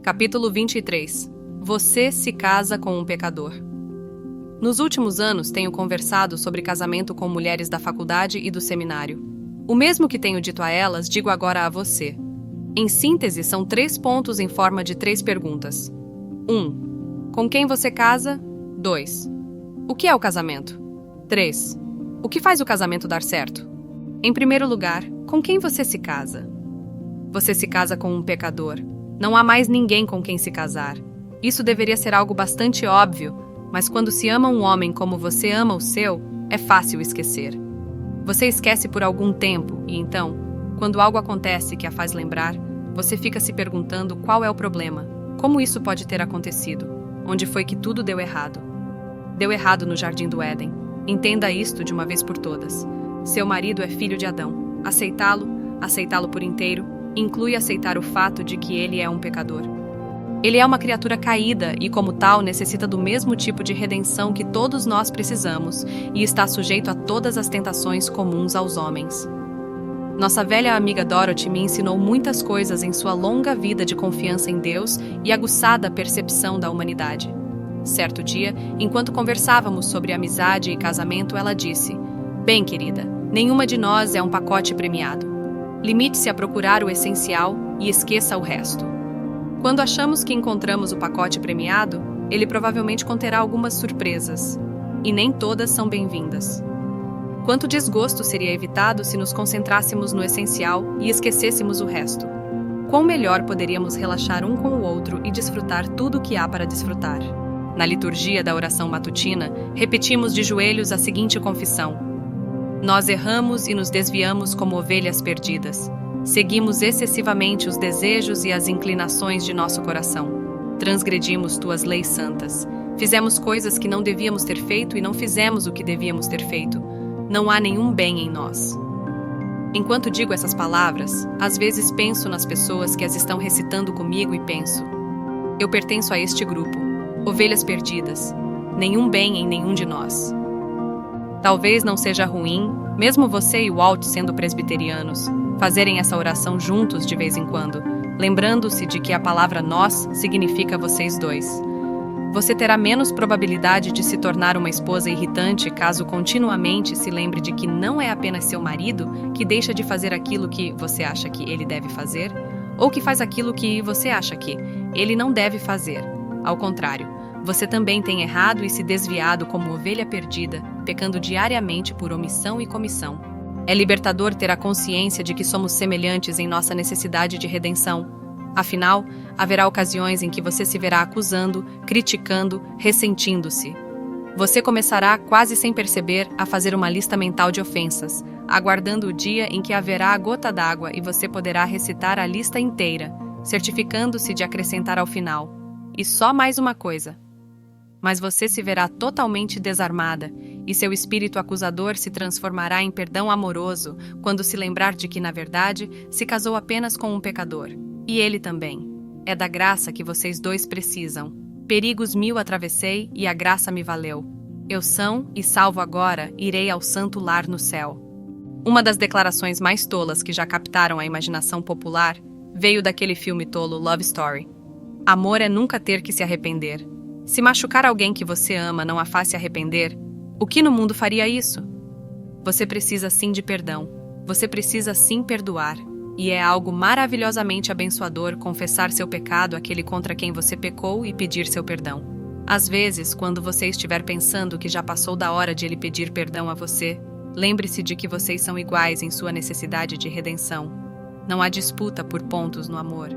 Capítulo 23. Você se casa com um pecador. Nos últimos anos, tenho conversado sobre casamento com mulheres da faculdade e do seminário. O mesmo que tenho dito a elas, digo agora a você. Em síntese, são 3 pontos em forma de 3 perguntas. 1. Com quem você casa? 2. O que é o casamento? 3. O que faz o casamento dar certo? Em primeiro lugar, com quem você se casa? Você se casa com um pecador. Não há mais ninguém com quem se casar. Isso deveria ser algo bastante óbvio, mas quando se ama um homem como você ama o seu, é fácil esquecer. Você esquece por algum tempo e então, quando algo acontece que a faz lembrar, você fica se perguntando qual é o problema, como isso pode ter acontecido, onde foi que tudo deu errado. Deu errado no Jardim do Éden. Entenda isto de uma vez por todas. Seu marido é filho de Adão. Aceitá-lo por inteiro, inclui aceitar o fato de que ele é um pecador. Ele é uma criatura caída e, como tal, necessita do mesmo tipo de redenção que todos nós precisamos e está sujeito a todas as tentações comuns aos homens. Nossa velha amiga Dorothy me ensinou muitas coisas em sua longa vida de confiança em Deus e aguçada percepção da humanidade. Certo dia, enquanto conversávamos sobre amizade e casamento, ela disse: "Bem, querida, nenhuma de nós é um pacote premiado. Limite-se a procurar o essencial e esqueça o resto. Quando achamos que encontramos o pacote premiado, ele provavelmente conterá algumas surpresas, e nem todas são bem-vindas. Quanto desgosto seria evitado se nos concentrássemos no essencial e esquecêssemos o resto? Quão melhor poderíamos relaxar um com o outro e desfrutar tudo o que há para desfrutar?" Na liturgia da oração matutina, repetimos de joelhos a seguinte confissão: "Nós erramos e nos desviamos como ovelhas perdidas. Seguimos excessivamente os desejos e as inclinações de nosso coração. Transgredimos tuas leis santas. Fizemos coisas que não devíamos ter feito e não fizemos o que devíamos ter feito. Não há nenhum bem em nós." Enquanto digo essas palavras, às vezes penso nas pessoas que as estão recitando comigo e penso: eu pertenço a este grupo, ovelhas perdidas. Nenhum bem em nenhum de nós. Talvez não seja ruim, mesmo você e Walt sendo presbiterianos, fazerem essa oração juntos de vez em quando, lembrando-se de que a palavra nós significa vocês dois. Você terá menos probabilidade de se tornar uma esposa irritante caso continuamente se lembre de que não é apenas seu marido que deixa de fazer aquilo que você acha que ele deve fazer, ou que faz aquilo que você acha que ele não deve fazer. Ao contrário, você também tem errado e se desviado como ovelha perdida, pecando diariamente por omissão e comissão. É libertador ter a consciência de que somos semelhantes em nossa necessidade de redenção. Afinal, haverá ocasiões em que você se verá acusando, criticando, ressentindo-se. Você começará, quase sem perceber, a fazer uma lista mental de ofensas, aguardando o dia em que haverá a gota d'água e você poderá recitar a lista inteira, certificando-se de acrescentar ao final: "E só mais uma coisa." Mas você se verá totalmente desarmada, e seu espírito acusador se transformará em perdão amoroso quando se lembrar de que, na verdade, se casou apenas com um pecador. E ele também. É da graça que vocês dois precisam. Perigos 1000 atravessei e a graça me valeu. Eu são e salvo agora, irei ao santo lar no céu. Uma das declarações mais tolas que já captaram a imaginação popular veio daquele filme tolo Love Story. Amor é nunca ter que se arrepender. Se machucar alguém que você ama não a faz se arrepender, o que no mundo faria isso? Você precisa sim de perdão. Você precisa sim perdoar. E é algo maravilhosamente abençoador confessar seu pecado àquele contra quem você pecou e pedir seu perdão. Às vezes, quando você estiver pensando que já passou da hora de ele pedir perdão a você, lembre-se de que vocês são iguais em sua necessidade de redenção. Não há disputa por pontos no amor.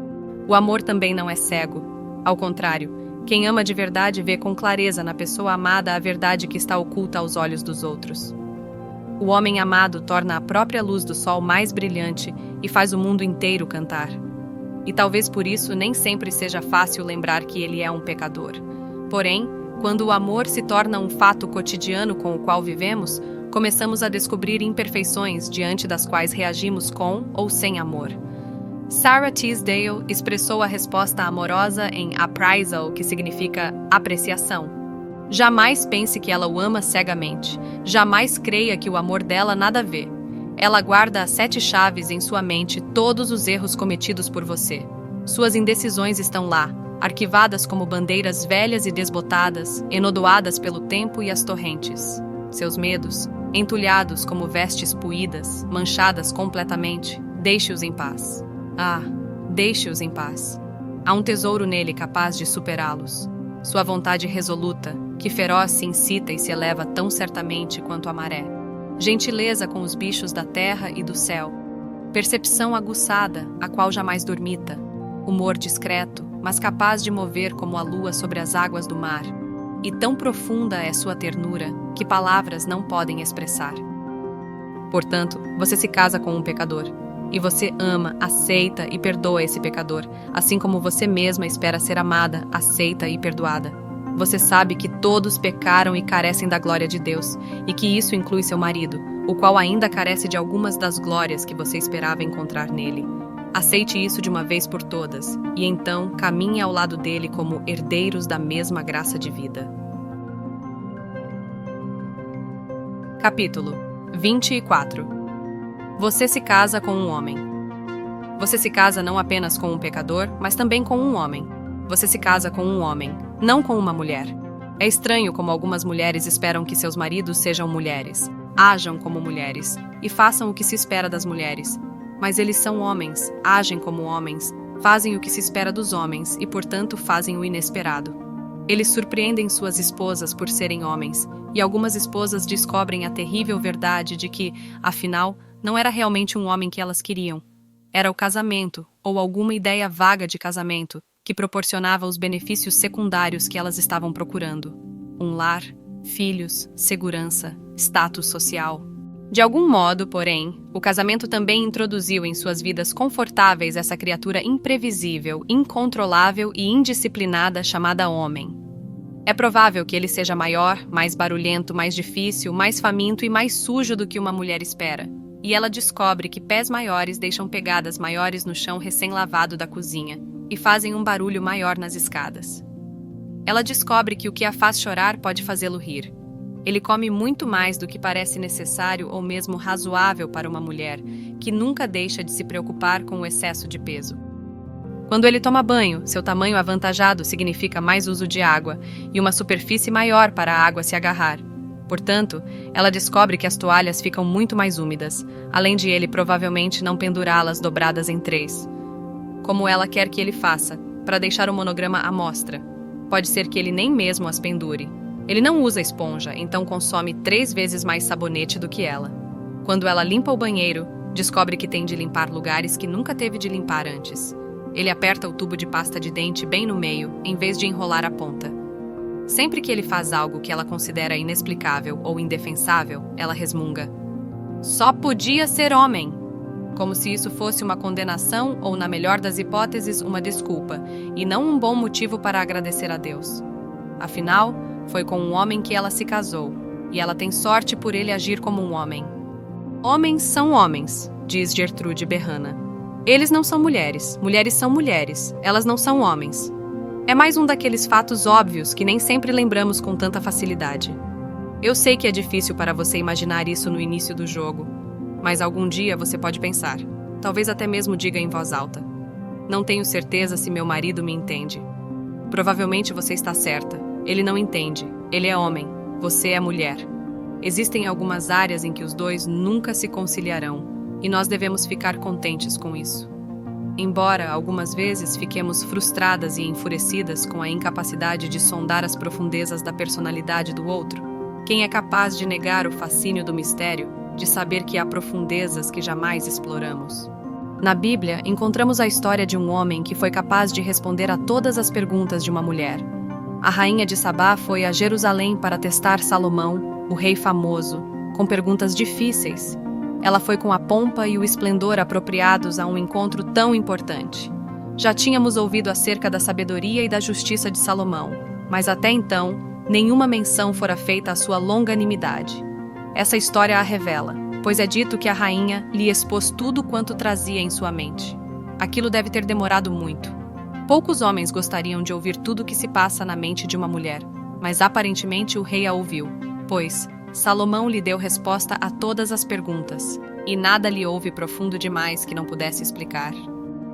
O amor também não é cego. Ao contrário, quem ama de verdade vê com clareza na pessoa amada a verdade que está oculta aos olhos dos outros. O homem amado torna a própria luz do sol mais brilhante e faz o mundo inteiro cantar. E talvez por isso nem sempre seja fácil lembrar que ele é um pecador. Porém, quando o amor se torna um fato cotidiano com o qual vivemos, começamos a descobrir imperfeições diante das quais reagimos com ou sem amor. Sarah Teasdale expressou a resposta amorosa em appraisal, que significa apreciação. Jamais pense que ela o ama cegamente. Jamais creia que o amor dela nada vê. Ela guarda as 7 chaves em sua mente todos os erros cometidos por você. Suas indecisões estão lá, arquivadas como bandeiras velhas e desbotadas, enodoadas pelo tempo e as torrentes. Seus medos, entulhados como vestes puídas, manchadas completamente, deixe-os em paz. Ah, deixe-os em paz. Há um tesouro nele capaz de superá-los. Sua vontade resoluta, que feroz se incita e se eleva tão certamente quanto a maré. Gentileza com os bichos da terra e do céu. Percepção aguçada, a qual jamais dormita. Humor discreto, mas capaz de mover como a lua sobre as águas do mar. E tão profunda é sua ternura, que palavras não podem expressar. Portanto, você se casa com um pecador. E você ama, aceita e perdoa esse pecador, assim como você mesma espera ser amada, aceita e perdoada. Você sabe que todos pecaram e carecem da glória de Deus, e que isso inclui seu marido, o qual ainda carece de algumas das glórias que você esperava encontrar nele. Aceite isso de uma vez por todas, e então caminhe ao lado dele como herdeiros da mesma graça de vida. Capítulo 24. Você se casa com um homem. Você se casa não apenas com um pecador, mas também com um homem. Você se casa com um homem, não com uma mulher. É estranho como algumas mulheres esperam que seus maridos sejam mulheres, ajam como mulheres e façam o que se espera das mulheres. Mas eles são homens, agem como homens, fazem o que se espera dos homens e, portanto, fazem o inesperado. Eles surpreendem suas esposas por serem homens, e algumas esposas descobrem a terrível verdade de que, afinal, não era realmente um homem que elas queriam. Era o casamento, ou alguma ideia vaga de casamento, que proporcionava os benefícios secundários que elas estavam procurando. Um lar, filhos, segurança, status social. De algum modo, porém, o casamento também introduziu em suas vidas confortáveis essa criatura imprevisível, incontrolável e indisciplinada chamada homem. É provável que ele seja maior, mais barulhento, mais difícil, mais faminto e mais sujo do que uma mulher espera. E ela descobre que pés maiores deixam pegadas maiores no chão recém-lavado da cozinha e fazem um barulho maior nas escadas. Ela descobre que o que a faz chorar pode fazê-lo rir. Ele come muito mais do que parece necessário ou mesmo razoável para uma mulher, que nunca deixa de se preocupar com o excesso de peso. Quando ele toma banho, seu tamanho avantajado significa mais uso de água e uma superfície maior para a água se agarrar. Portanto, ela descobre que as toalhas ficam muito mais úmidas, além de ele provavelmente não pendurá-las dobradas em 3. Como ela quer que ele faça, para deixar o monograma à mostra. Pode ser que ele nem mesmo as pendure. Ele não usa esponja, então consome 3 vezes mais sabonete do que ela. Quando ela limpa o banheiro, descobre que tem de limpar lugares que nunca teve de limpar antes. Ele aperta o tubo de pasta de dente bem no meio, em vez de enrolar a ponta. Sempre que ele faz algo que ela considera inexplicável ou indefensável, ela resmunga: "Só podia ser homem!" Como se isso fosse uma condenação ou, na melhor das hipóteses, uma desculpa, e não um bom motivo para agradecer a Deus. Afinal, foi com um homem que ela se casou, e ela tem sorte por ele agir como um homem. Homens são homens, diz Gertrude berrana. Eles não são mulheres, mulheres são mulheres, elas não são homens. É mais um daqueles fatos óbvios que nem sempre lembramos com tanta facilidade. Eu sei que é difícil para você imaginar isso no início do jogo, mas algum dia você pode pensar, talvez até mesmo diga em voz alta: "Não tenho certeza se meu marido me entende." Provavelmente você está certa, ele não entende, ele é homem, você é mulher. Existem algumas áreas em que os dois nunca se conciliarão, e nós devemos ficar contentes com isso. Embora, algumas vezes, fiquemos frustradas e enfurecidas com a incapacidade de sondar as profundezas da personalidade do outro, quem é capaz de negar o fascínio do mistério, de saber que há profundezas que jamais exploramos? Na Bíblia, encontramos a história de um homem que foi capaz de responder a todas as perguntas de uma mulher. A rainha de Sabá foi a Jerusalém para testar Salomão, o rei famoso, com perguntas difíceis. Ela foi com a pompa e o esplendor apropriados a um encontro tão importante. Já tínhamos ouvido acerca da sabedoria e da justiça de Salomão, mas até então, nenhuma menção fora feita à sua longanimidade. Essa história a revela, pois é dito que a rainha lhe expôs tudo quanto trazia em sua mente. Aquilo deve ter demorado muito. Poucos homens gostariam de ouvir tudo o que se passa na mente de uma mulher, mas aparentemente o rei a ouviu, pois Salomão lhe deu resposta a todas as perguntas, e nada lhe houve profundo demais que não pudesse explicar.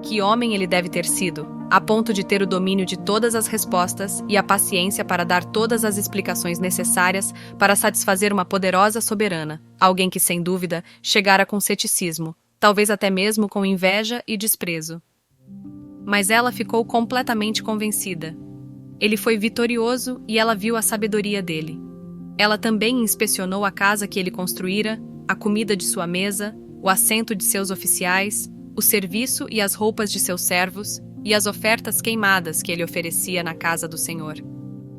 Que homem ele deve ter sido, a ponto de ter o domínio de todas as respostas e a paciência para dar todas as explicações necessárias para satisfazer uma poderosa soberana, alguém que, sem dúvida, chegara com ceticismo, talvez até mesmo com inveja e desprezo. Mas ela ficou completamente convencida. Ele foi vitorioso e ela viu a sabedoria dele. Ela também inspecionou a casa que ele construíra, a comida de sua mesa, o assento de seus oficiais, o serviço e as roupas de seus servos, e as ofertas queimadas que ele oferecia na casa do Senhor.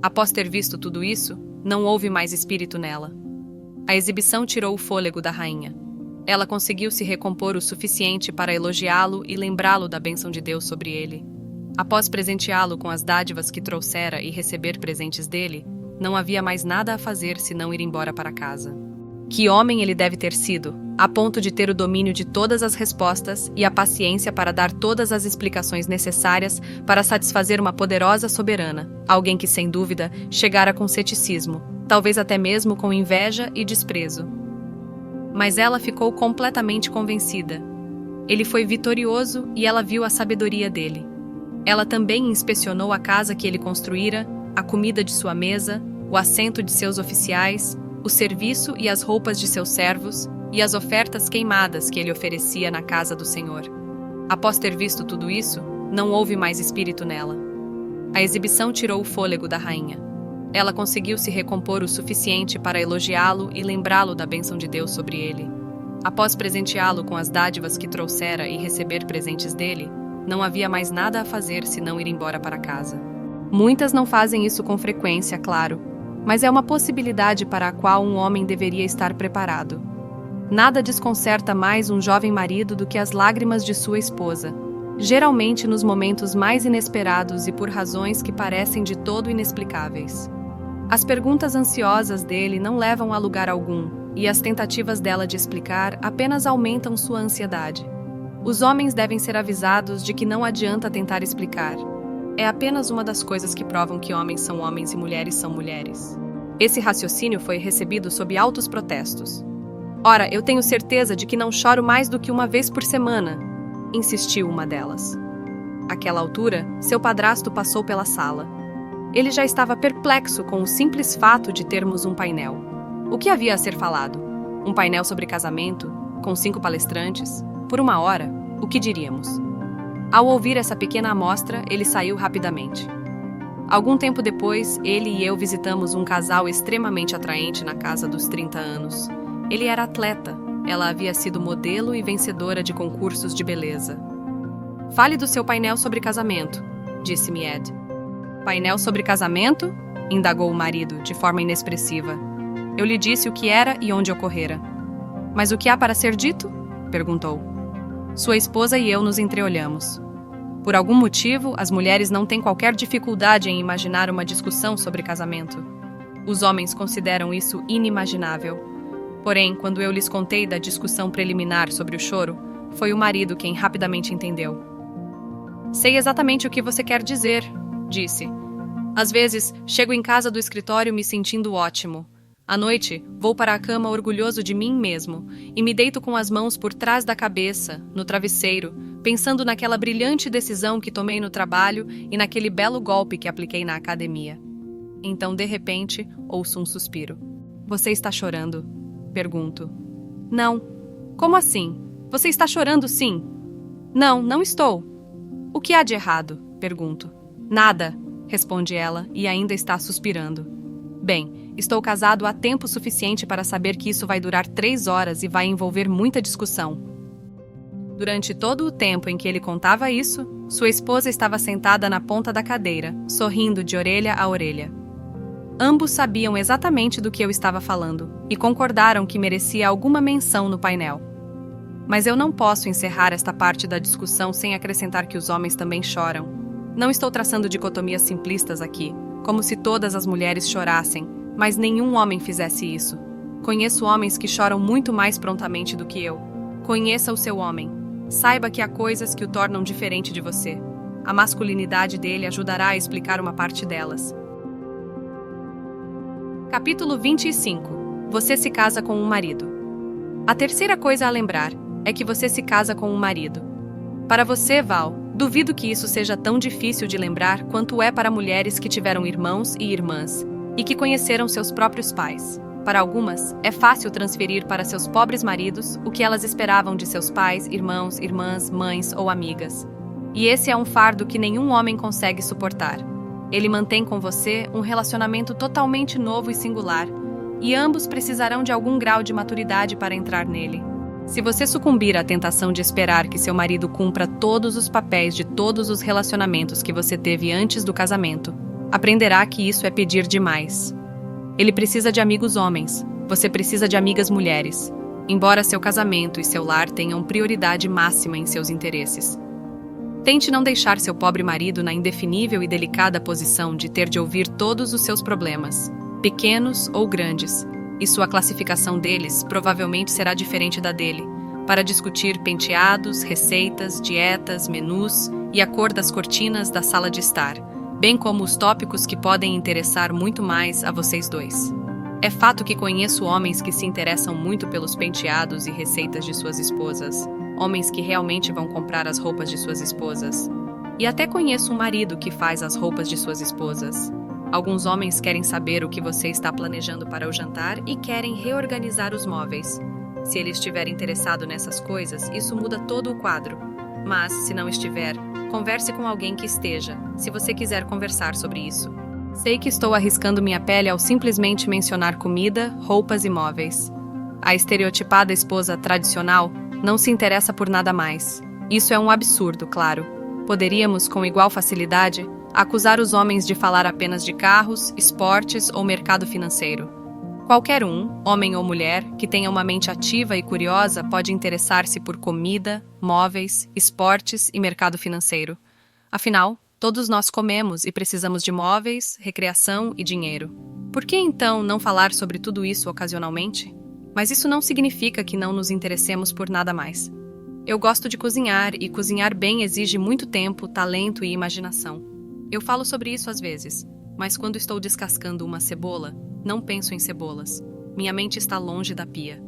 Após ter visto tudo isso, não houve mais espírito nela. A exibição tirou o fôlego da rainha. Ela conseguiu se recompor o suficiente para elogiá-lo e lembrá-lo da bênção de Deus sobre ele. Após presenteá-lo com as dádivas que trouxera e receber presentes dele, não havia mais nada a fazer senão ir embora para casa. Que homem ele deve ter sido, a ponto de ter o domínio de todas as respostas e a paciência para dar todas as explicações necessárias para satisfazer uma poderosa soberana, alguém que, sem dúvida, chegara com ceticismo, talvez até mesmo com inveja e desprezo. Mas ela ficou completamente convencida. Ele foi vitorioso e ela viu a sabedoria dele. Ela também inspecionou a casa que ele construíra, a comida de sua mesa, o assento de seus oficiais, o serviço e as roupas de seus servos, e as ofertas queimadas que ele oferecia na casa do Senhor. Após ter visto tudo isso, não houve mais espírito nela. A exibição tirou o fôlego da rainha. Ela conseguiu se recompor o suficiente para elogiá-lo e lembrá-lo da bênção de Deus sobre ele. Após presenteá-lo com as dádivas que trouxera e receber presentes dele, não havia mais nada a fazer senão ir embora para casa. Muitas não fazem isso com frequência, claro, mas é uma possibilidade para a qual um homem deveria estar preparado. Nada desconcerta mais um jovem marido do que as lágrimas de sua esposa, geralmente nos momentos mais inesperados e por razões que parecem de todo inexplicáveis. As perguntas ansiosas dele não levam a lugar algum, e as tentativas dela de explicar apenas aumentam sua ansiedade. Os homens devem ser avisados de que não adianta tentar explicar. É apenas uma das coisas que provam que homens são homens e mulheres são mulheres. Esse raciocínio foi recebido sob altos protestos. Ora, eu tenho certeza de que não choro mais do que uma vez por semana, insistiu uma delas. Àquela altura, seu padrasto passou pela sala. Ele já estava perplexo com o simples fato de termos um painel. O que havia a ser falado? Um painel sobre casamento, com 5 palestrantes, por 1 hora, o que diríamos? Ao ouvir essa pequena amostra, ele saiu rapidamente. Algum tempo depois, ele e eu visitamos um casal extremamente atraente na casa dos 30 anos. Ele era atleta, ela havia sido modelo e vencedora de concursos de beleza. Fale do seu painel sobre casamento, disse-me Ed. Painel sobre casamento? Indagou o marido, de forma inexpressiva. Eu lhe disse o que era e onde ocorrera. Mas o que há para ser dito? Perguntou. Sua esposa e eu nos entreolhamos. Por algum motivo, as mulheres não têm qualquer dificuldade em imaginar uma discussão sobre casamento. Os homens consideram isso inimaginável. Porém, quando eu lhes contei da discussão preliminar sobre o choro, foi o marido quem rapidamente entendeu. Sei exatamente o que você quer dizer, disse. Às vezes, chego em casa do escritório me sentindo ótimo. À noite, vou para a cama orgulhoso de mim mesmo e me deito com as mãos por trás da cabeça, no travesseiro, pensando naquela brilhante decisão que tomei no trabalho e naquele belo golpe que apliquei na academia. Então, de repente, ouço um suspiro. Você está chorando? Pergunto. Não. Como assim? Você está chorando, sim? Não, não estou. O que há de errado? Pergunto. Nada, responde ela e ainda está suspirando. Bem, estou casado há tempo suficiente para saber que isso vai durar 3 horas e vai envolver muita discussão. Durante todo o tempo em que ele contava isso, sua esposa estava sentada na ponta da cadeira, sorrindo de orelha a orelha. Ambos sabiam exatamente do que eu estava falando e concordaram que merecia alguma menção no painel. Mas eu não posso encerrar esta parte da discussão sem acrescentar que os homens também choram. Não estou traçando dicotomias simplistas aqui, como se todas as mulheres chorassem, mas nenhum homem fizesse isso. Conheço homens que choram muito mais prontamente do que eu. Conheça o seu homem. Saiba que há coisas que o tornam diferente de você. A masculinidade dele ajudará a explicar uma parte delas. Capítulo 25. Você se casa com um marido. A terceira coisa a lembrar é que você se casa com um marido. Para você, Val, Duvido que isso seja tão difícil de lembrar quanto é para mulheres que tiveram irmãos e irmãs e que conheceram seus próprios pais. Para algumas, é fácil transferir para seus pobres maridos o que elas esperavam de seus pais, irmãos, irmãs, mães ou amigas. E esse é um fardo que nenhum homem consegue suportar. Ele mantém com você um relacionamento totalmente novo e singular, e ambos precisarão de algum grau de maturidade para entrar nele. Se você sucumbir à tentação de esperar que seu marido cumpra todos os papéis de todos os relacionamentos que você teve antes do casamento, aprenderá que isso é pedir demais. Ele precisa de amigos homens, você precisa de amigas mulheres, embora seu casamento e seu lar tenham prioridade máxima em seus interesses. Tente não deixar seu pobre marido na indefinível e delicada posição de ter de ouvir todos os seus problemas, pequenos ou grandes, e sua classificação deles provavelmente será diferente da dele, para discutir penteados, receitas, dietas, menus e a cor das cortinas da sala de estar, bem como os tópicos que podem interessar muito mais a vocês dois. É fato que conheço homens que se interessam muito pelos penteados e receitas de suas esposas, homens que realmente vão comprar as roupas de suas esposas. E até conheço um marido que faz as roupas de suas esposas. Alguns homens querem saber o que você está planejando para o jantar e querem reorganizar os móveis. Se ele estiver interessado nessas coisas, isso muda todo o quadro. Mas, se não estiver, converse com alguém que esteja, se você quiser conversar sobre isso. Sei que estou arriscando minha pele ao simplesmente mencionar comida, roupas e móveis. A estereotipada esposa tradicional não se interessa por nada mais. Isso é um absurdo, claro. Poderíamos, com igual facilidade, acusar os homens de falar apenas de carros, esportes ou mercado financeiro. Qualquer um, homem ou mulher, que tenha uma mente ativa e curiosa pode interessar-se por comida, móveis, esportes e mercado financeiro. Afinal, todos nós comemos e precisamos de móveis, recreação e dinheiro. Por que então não falar sobre tudo isso ocasionalmente? Mas isso não significa que não nos interessemos por nada mais. Eu gosto de cozinhar e cozinhar bem exige muito tempo, talento e imaginação. Eu falo sobre isso às vezes, mas quando estou descascando uma cebola, não penso em cebolas. Minha mente está longe da pia.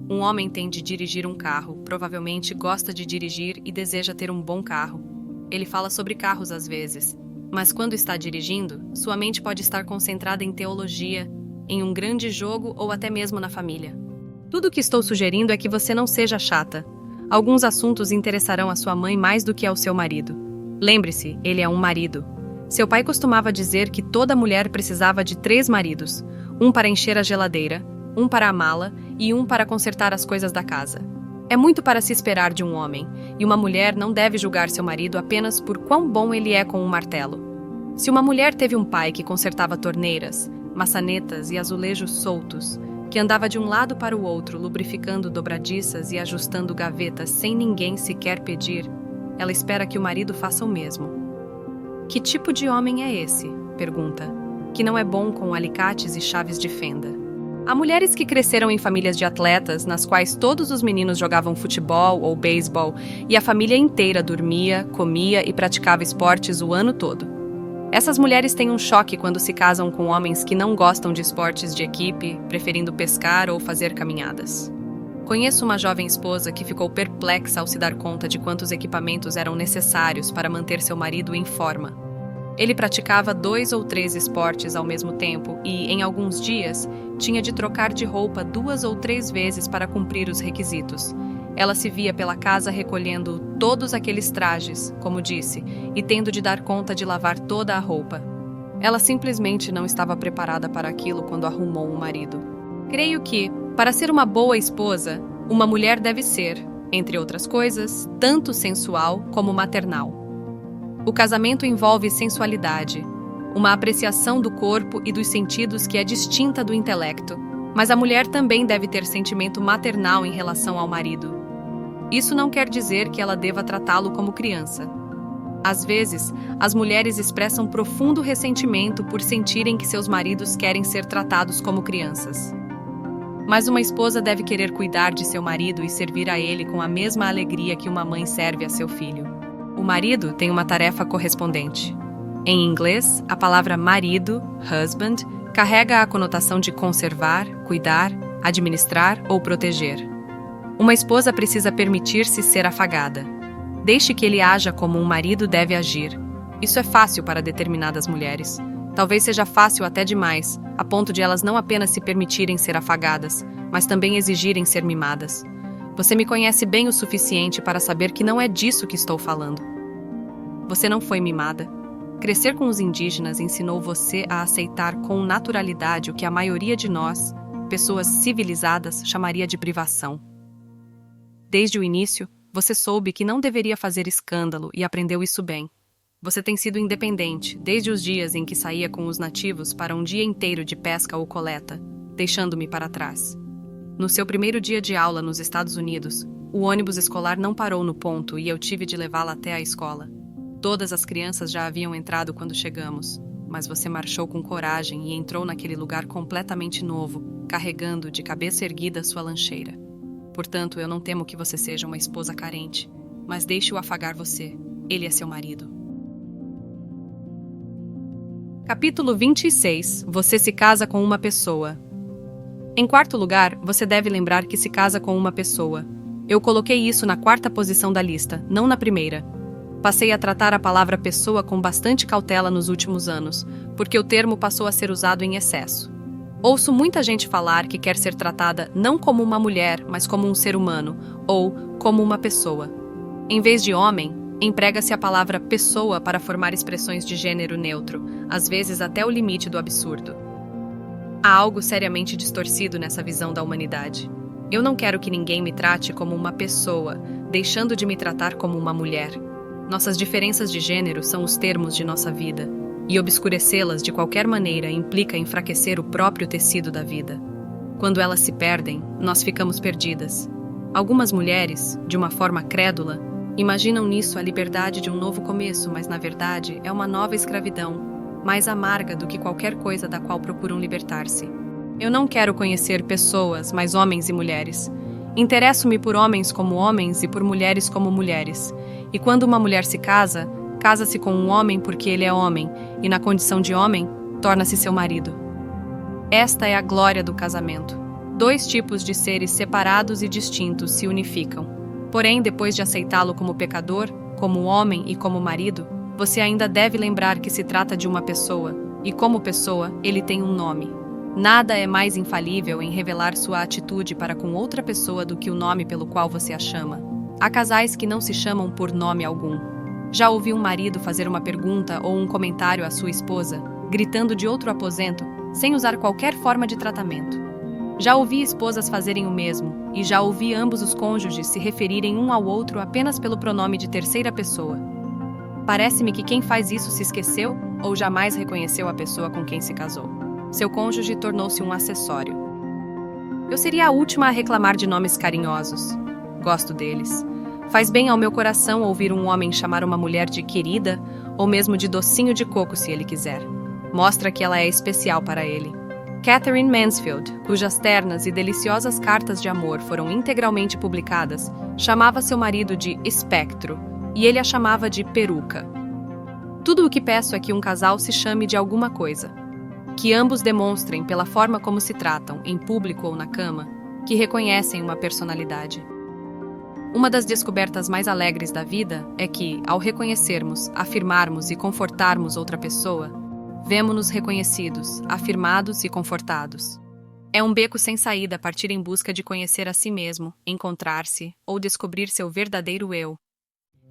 Um homem tem de dirigir um carro, provavelmente gosta de dirigir e deseja ter um bom carro. Ele fala sobre carros às vezes, mas quando está dirigindo, sua mente pode estar concentrada em teologia, em um grande jogo ou até mesmo na família. Tudo o que estou sugerindo é que você não seja chata. Alguns assuntos interessarão a sua mãe mais do que ao seu marido. Lembre-se, ele é um marido. Seu pai costumava dizer que toda mulher precisava de 3 maridos, um para encher a geladeira, um para amá-la e um para consertar as coisas da casa. É muito para se esperar de um homem, e uma mulher não deve julgar seu marido apenas por quão bom ele é com um martelo. Se uma mulher teve um pai que consertava torneiras, maçanetas e azulejos soltos, que andava de um lado para o outro lubrificando dobradiças e ajustando gavetas sem ninguém sequer pedir, ela espera que o marido faça o mesmo. Que tipo de homem é esse? Pergunta. Que não é bom com alicates e chaves de fenda. Há mulheres que cresceram em famílias de atletas, nas quais todos os meninos jogavam futebol ou beisebol e a família inteira dormia, comia e praticava esportes o ano todo. Essas mulheres têm um choque quando se casam com homens que não gostam de esportes de equipe, preferindo pescar ou fazer caminhadas. Conheço uma jovem esposa que ficou perplexa ao se dar conta de quantos equipamentos eram necessários para manter seu marido em forma. Ele praticava 2 ou 3 esportes ao mesmo tempo e, em alguns dias, tinha de trocar de roupa 2 ou 3 vezes para cumprir os requisitos. Ela se via pela casa recolhendo todos aqueles trajes, como disse, e tendo de dar conta de lavar toda a roupa. Ela simplesmente não estava preparada para aquilo quando arrumou um marido. Creio que, para ser uma boa esposa, uma mulher deve ser, entre outras coisas, tanto sensual como maternal. O casamento envolve sensualidade, uma apreciação do corpo e dos sentidos que é distinta do intelecto, mas a mulher também deve ter sentimento maternal em relação ao marido. Isso não quer dizer que ela deva tratá-lo como criança. Às vezes, as mulheres expressam profundo ressentimento por sentirem que seus maridos querem ser tratados como crianças. Mas uma esposa deve querer cuidar de seu marido e servir a ele com a mesma alegria que uma mãe serve a seu filho. O marido tem uma tarefa correspondente. Em inglês, a palavra marido, husband, carrega a conotação de conservar, cuidar, administrar ou proteger. Uma esposa precisa permitir-se ser afagada. Deixe que ele haja como um marido deve agir. Isso é fácil para determinadas mulheres. Talvez seja fácil até demais, a ponto de elas não apenas se permitirem ser afagadas, mas também exigirem ser mimadas. Você me conhece bem o suficiente para saber que não é disso que estou falando. Você não foi mimada. Crescer com os indígenas ensinou você a aceitar com naturalidade o que a maioria de nós, pessoas civilizadas, chamaria de privação. Desde o início, você soube que não deveria fazer escândalo e aprendeu isso bem. Você tem sido independente desde os dias em que saía com os nativos para um dia inteiro de pesca ou coleta, deixando-me para trás. No seu primeiro dia de aula nos Estados Unidos, o ônibus escolar não parou no ponto e eu tive de levá-la até a escola. Todas as crianças já haviam entrado quando chegamos, mas você marchou com coragem e entrou naquele lugar completamente novo, carregando de cabeça erguida sua lancheira. Portanto, eu não temo que você seja uma esposa carente, mas deixe-o afagar você. Ele é seu marido. Capítulo 26. Você se casa com uma pessoa. Em quarto lugar, você deve lembrar que se casa com uma pessoa. Eu coloquei isso na quarta posição da lista, não na primeira. Passei a tratar a palavra pessoa com bastante cautela nos últimos anos, porque o termo passou a ser usado em excesso. Ouço muita gente falar que quer ser tratada não como uma mulher, mas como um ser humano, ou como uma pessoa. Em vez de homem, emprega-se a palavra pessoa para formar expressões de gênero neutro, às vezes até o limite do absurdo. Há algo seriamente distorcido nessa visão da humanidade. Eu não quero que ninguém me trate como uma pessoa, deixando de me tratar como uma mulher. Nossas diferenças de gênero são os termos de nossa vida, e obscurecê-las de qualquer maneira implica enfraquecer o próprio tecido da vida. Quando elas se perdem, nós ficamos perdidas. Algumas mulheres, de uma forma crédula, imaginam nisso a liberdade de um novo começo, mas na verdade é uma nova escravidão, mais amarga do que qualquer coisa da qual procuram libertar-se. Eu não quero conhecer pessoas, mas homens e mulheres. Interesso-me por homens como homens e por mulheres como mulheres. E quando uma mulher se casa, casa-se com um homem porque ele é homem, e na condição de homem, torna-se seu marido. Esta é a glória do casamento. Dois tipos de seres separados e distintos se unificam. Porém, depois de aceitá-lo como pecador, como homem e como marido, você ainda deve lembrar que se trata de uma pessoa, e como pessoa, ele tem um nome. Nada é mais infalível em revelar sua atitude para com outra pessoa do que o nome pelo qual você a chama. Há casais que não se chamam por nome algum. Já ouvi um marido fazer uma pergunta ou um comentário à sua esposa, gritando de outro aposento, sem usar qualquer forma de tratamento. Já ouvi esposas fazerem o mesmo, e já ouvi ambos os cônjuges se referirem um ao outro apenas pelo pronome de terceira pessoa. Parece-me que quem faz isso se esqueceu ou jamais reconheceu a pessoa com quem se casou. Seu cônjuge tornou-se um acessório. Eu seria a última a reclamar de nomes carinhosos. Gosto deles. Faz bem ao meu coração ouvir um homem chamar uma mulher de querida, ou mesmo de docinho de coco se ele quiser. Mostra que ela é especial para ele. Catherine Mansfield, cujas ternas e deliciosas cartas de amor foram integralmente publicadas, chamava seu marido de espectro, e ele a chamava de peruca. Tudo o que peço é que um casal se chame de alguma coisa. Que ambos demonstrem, pela forma como se tratam, em público ou na cama, que reconhecem uma personalidade. Uma das descobertas mais alegres da vida é que, ao reconhecermos, afirmarmos e confortarmos outra pessoa, vemo-nos reconhecidos, afirmados e confortados. É um beco sem saída partir em busca de conhecer a si mesmo, encontrar-se ou descobrir seu verdadeiro eu.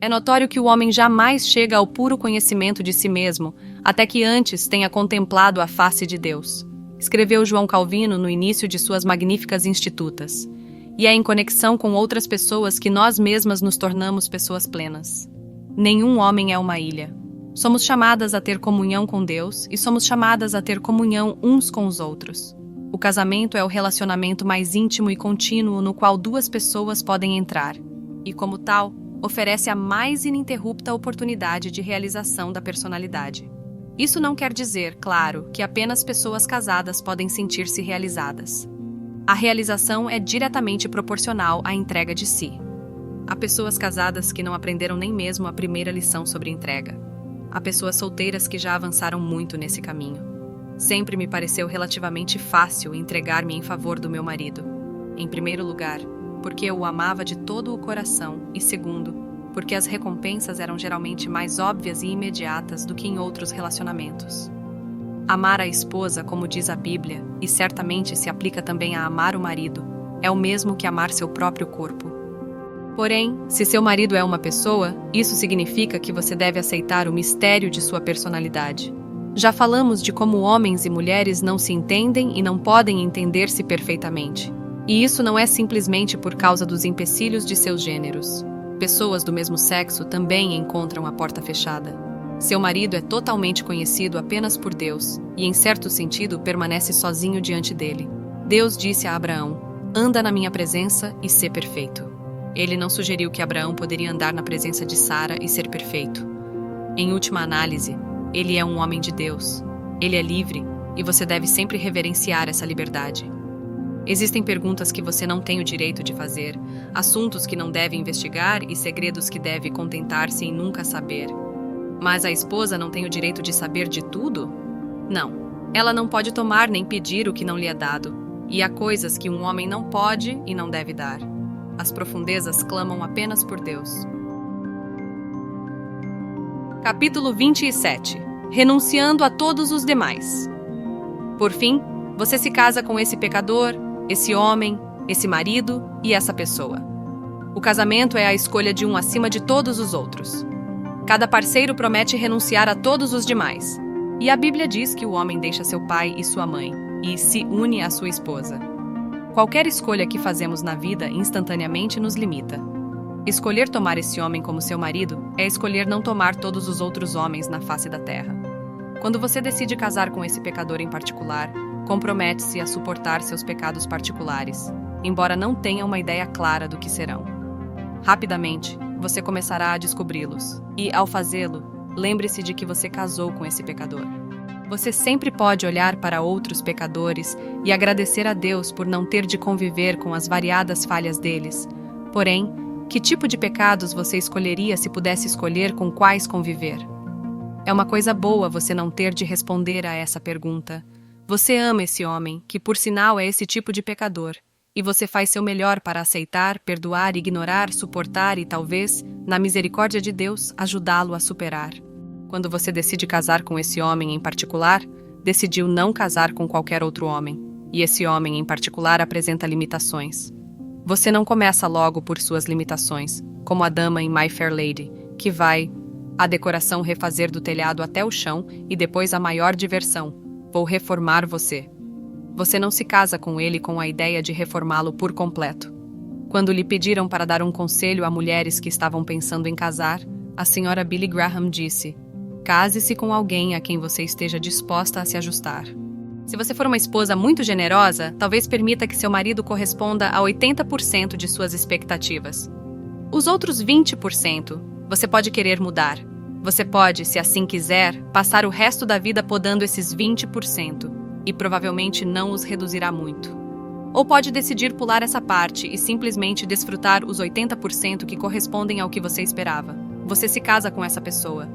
É notório que o homem jamais chega ao puro conhecimento de si mesmo, até que antes tenha contemplado a face de Deus. Escreveu João Calvino no início de suas magníficas Institutas. E é em conexão com outras pessoas que nós mesmas nos tornamos pessoas plenas. Nenhum homem é uma ilha. Somos chamadas a ter comunhão com Deus e somos chamadas a ter comunhão uns com os outros. O casamento é o relacionamento mais íntimo e contínuo no qual duas pessoas podem entrar. E, como tal, oferece a mais ininterrupta oportunidade de realização da personalidade. Isso não quer dizer, claro, que apenas pessoas casadas podem sentir-se realizadas. A realização é diretamente proporcional à entrega de si. Há pessoas casadas que não aprenderam nem mesmo a primeira lição sobre entrega. Há pessoas solteiras que já avançaram muito nesse caminho. Sempre me pareceu relativamente fácil entregar-me em favor do meu marido. Em primeiro lugar, porque eu o amava de todo o coração, e segundo, porque as recompensas eram geralmente mais óbvias e imediatas do que em outros relacionamentos. Amar a esposa, como diz a Bíblia, e certamente se aplica também a amar o marido, é o mesmo que amar seu próprio corpo. Porém, se seu marido é uma pessoa, isso significa que você deve aceitar o mistério de sua personalidade. Já falamos de como homens e mulheres não se entendem e não podem entender-se perfeitamente. E isso não é simplesmente por causa dos empecilhos de seus gêneros. Pessoas do mesmo sexo também encontram a porta fechada. Seu marido é totalmente conhecido apenas por Deus, e em certo sentido permanece sozinho diante dele. Deus disse a Abraão: "Anda na minha presença e sê perfeito." Ele não sugeriu que Abraão poderia andar na presença de Sara e ser perfeito. Em última análise, ele é um homem de Deus. Ele é livre, e você deve sempre reverenciar essa liberdade. Existem perguntas que você não tem o direito de fazer, assuntos que não deve investigar e segredos que deve contentar-se em nunca saber. Mas a esposa não tem o direito de saber de tudo? Não. Ela não pode tomar nem pedir o que não lhe é dado. E há coisas que um homem não pode e não deve dar. As profundezas clamam apenas por Deus. Capítulo 27. Renunciando a todos os demais. Por fim, você se casa com esse pecador, esse homem, esse marido e essa pessoa. O casamento é a escolha de um acima de todos os outros. Cada parceiro promete renunciar a todos os demais. E a Bíblia diz que o homem deixa seu pai e sua mãe e se une à sua esposa. Qualquer escolha que fazemos na vida instantaneamente nos limita. Escolher tomar esse homem como seu marido é escolher não tomar todos os outros homens na face da terra. Quando você decide casar com esse pecador em particular, compromete-se a suportar seus pecados particulares, embora não tenha uma ideia clara do que serão. Rapidamente, você começará a descobri-los, e, ao fazê-lo, lembre-se de que você casou com esse pecador. Você sempre pode olhar para outros pecadores e agradecer a Deus por não ter de conviver com as variadas falhas deles. Porém, que tipo de pecados você escolheria se pudesse escolher com quais conviver? É uma coisa boa você não ter de responder a essa pergunta. Você ama esse homem, que por sinal é esse tipo de pecador, e você faz seu melhor para aceitar, perdoar, ignorar, suportar e talvez, na misericórdia de Deus, ajudá-lo a superar. Quando você decide casar com esse homem em particular, decidiu não casar com qualquer outro homem, e esse homem em particular apresenta limitações. Você não começa logo por suas limitações, como a dama em My Fair Lady, que vai a decoração refazer do telhado até o chão e depois a maior diversão: vou reformar você. Você não se casa com ele com a ideia de reformá-lo por completo. Quando lhe pediram para dar um conselho a mulheres que estavam pensando em casar, a senhora Billy Graham disse: case-se com alguém a quem você esteja disposta a se ajustar. Se você for uma esposa muito generosa, talvez permita que seu marido corresponda a 80% de suas expectativas. Os outros 20%, você pode querer mudar. Você pode, se assim quiser, passar o resto da vida podando esses 20%, e provavelmente não os reduzirá muito. Ou pode decidir pular essa parte e simplesmente desfrutar os 80% que correspondem ao que você esperava. Você se casa com essa pessoa.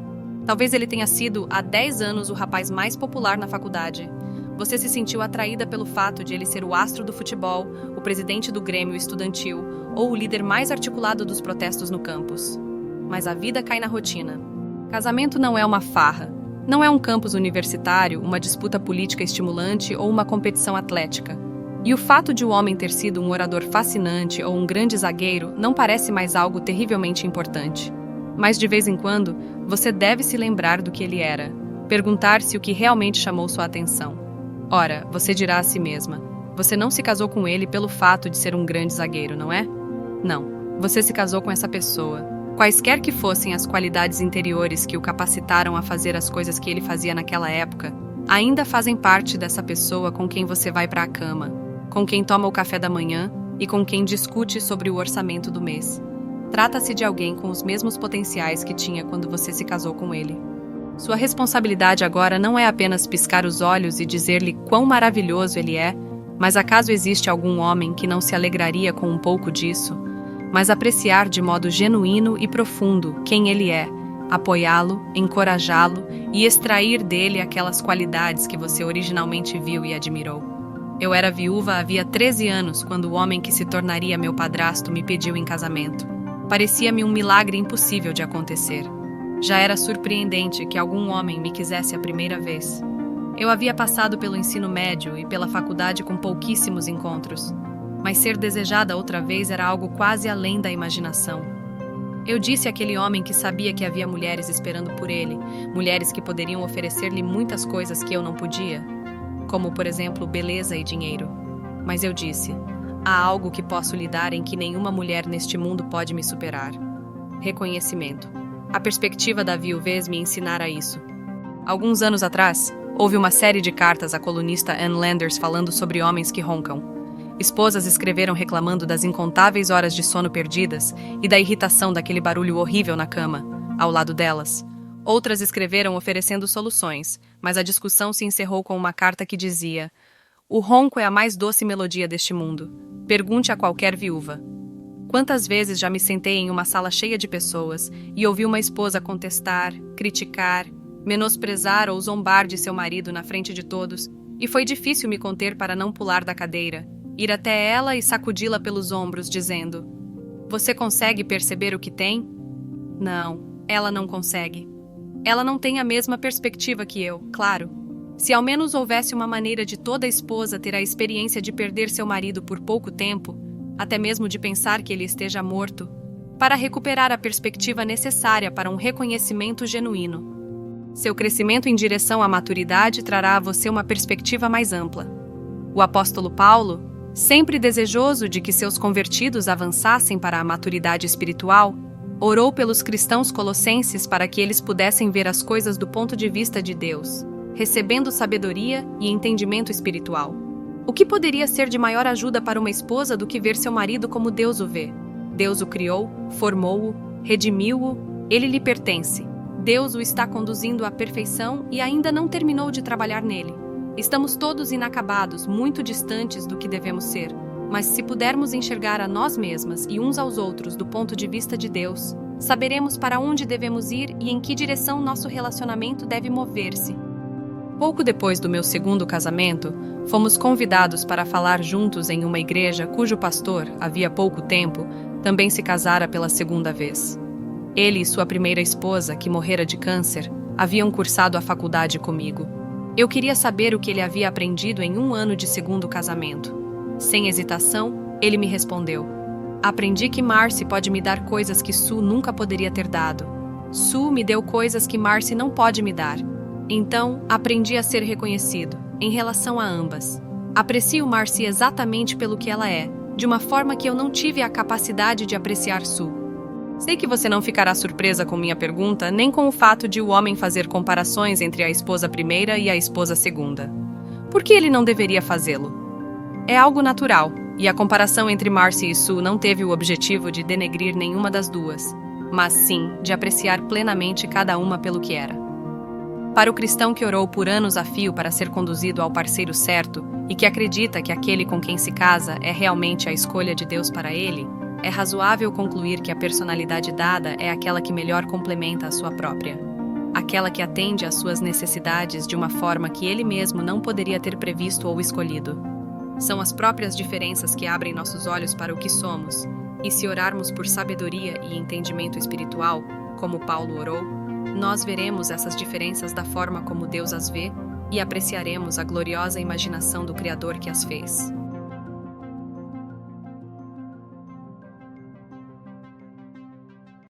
Talvez ele tenha sido, há 10 anos, o rapaz mais popular na faculdade. Você se sentiu atraída pelo fato de ele ser o astro do futebol, o presidente do Grêmio estudantil ou o líder mais articulado dos protestos no campus. Mas a vida cai na rotina. Casamento não é uma farra. Não é um campus universitário, uma disputa política estimulante ou uma competição atlética. E o fato de o homem ter sido um orador fascinante ou um grande zagueiro não parece mais algo terrivelmente importante. Mas de vez em quando, você deve se lembrar do que ele era, perguntar-se o que realmente chamou sua atenção. Ora, você dirá a si mesma: você não se casou com ele pelo fato de ser um grande zagueiro, não é? Não, você se casou com essa pessoa. Quaisquer que fossem as qualidades interiores que o capacitaram a fazer as coisas que ele fazia naquela época, ainda fazem parte dessa pessoa com quem você vai para a cama, com quem toma o café da manhã e com quem discute sobre o orçamento do mês. Trata-se de alguém com os mesmos potenciais que tinha quando você se casou com ele. Sua responsabilidade agora não é apenas piscar os olhos e dizer-lhe quão maravilhoso ele é, mas acaso existe algum homem que não se alegraria com um pouco disso, mas apreciar de modo genuíno e profundo quem ele é, apoiá-lo, encorajá-lo e extrair dele aquelas qualidades que você originalmente viu e admirou. Eu era viúva havia 13 anos quando o homem que se tornaria meu padrasto me pediu em casamento. Parecia-me um milagre impossível de acontecer. Já era surpreendente que algum homem me quisesse a primeira vez. Eu havia passado pelo ensino médio e pela faculdade com pouquíssimos encontros, mas ser desejada outra vez era algo quase além da imaginação. Eu disse àquele homem que sabia que havia mulheres esperando por ele, mulheres que poderiam oferecer-lhe muitas coisas que eu não podia, como, por exemplo, beleza e dinheiro. Mas eu disse: há algo que posso lhe dar em que nenhuma mulher neste mundo pode me superar. Reconhecimento. A perspectiva da viuvez me ensinara isso. Alguns anos atrás, houve uma série de cartas à colunista Ann Landers falando sobre homens que roncam. Esposas escreveram reclamando das incontáveis horas de sono perdidas e da irritação daquele barulho horrível na cama, ao lado delas. Outras escreveram oferecendo soluções, mas a discussão se encerrou com uma carta que dizia: o ronco é a mais doce melodia deste mundo. Pergunte a qualquer viúva. Quantas vezes já me sentei em uma sala cheia de pessoas e ouvi uma esposa contestar, criticar, menosprezar ou zombar de seu marido na frente de todos, e foi difícil me conter para não pular da cadeira, ir até ela e sacudi-la pelos ombros, dizendo: você consegue perceber o que tem? Não, ela não consegue. Ela não tem a mesma perspectiva que eu, claro. Se ao menos houvesse uma maneira de toda esposa ter a experiência de perder seu marido por pouco tempo, até mesmo de pensar que ele esteja morto, para recuperar a perspectiva necessária para um reconhecimento genuíno. Seu crescimento em direção à maturidade trará a você uma perspectiva mais ampla. O apóstolo Paulo, sempre desejoso de que seus convertidos avançassem para a maturidade espiritual, orou pelos cristãos colossenses para que eles pudessem ver as coisas do ponto de vista de Deus, recebendo sabedoria e entendimento espiritual. O que poderia ser de maior ajuda para uma esposa do que ver seu marido como Deus o vê? Deus o criou, formou-o, redimiu-o, ele lhe pertence. Deus o está conduzindo à perfeição e ainda não terminou de trabalhar nele. Estamos todos inacabados, muito distantes do que devemos ser, mas se pudermos enxergar a nós mesmas e uns aos outros do ponto de vista de Deus, saberemos para onde devemos ir e em que direção nosso relacionamento deve mover-se. Pouco depois do meu segundo casamento, fomos convidados para falar juntos em uma igreja cujo pastor, havia pouco tempo, também se casara pela segunda vez. Ele e sua primeira esposa, que morrera de câncer, haviam cursado a faculdade comigo. Eu queria saber o que ele havia aprendido em um ano de segundo casamento. Sem hesitação, ele me respondeu: aprendi que Marcy pode me dar coisas que Sue nunca poderia ter dado. Sue me deu coisas que Marcy não pode me dar. Então, aprendi a ser reconhecido, em relação a ambas. Aprecio Marcy exatamente pelo que ela é, de uma forma que eu não tive a capacidade de apreciar Sue. Sei que você não ficará surpresa com minha pergunta, nem com o fato de o homem fazer comparações entre a esposa primeira e a esposa segunda. Por que ele não deveria fazê-lo? É algo natural, e a comparação entre Marcy e Sue não teve o objetivo de denegrir nenhuma das duas, mas sim de apreciar plenamente cada uma pelo que era. Para o cristão que orou por anos a fio para ser conduzido ao parceiro certo e que acredita que aquele com quem se casa é realmente a escolha de Deus para ele, é razoável concluir que a personalidade dada é aquela que melhor complementa a sua própria. Aquela que atende às suas necessidades de uma forma que ele mesmo não poderia ter previsto ou escolhido. São as próprias diferenças que abrem nossos olhos para o que somos, e se orarmos por sabedoria e entendimento espiritual, como Paulo orou, nós veremos essas diferenças da forma como Deus as vê e apreciaremos a gloriosa imaginação do Criador que as fez.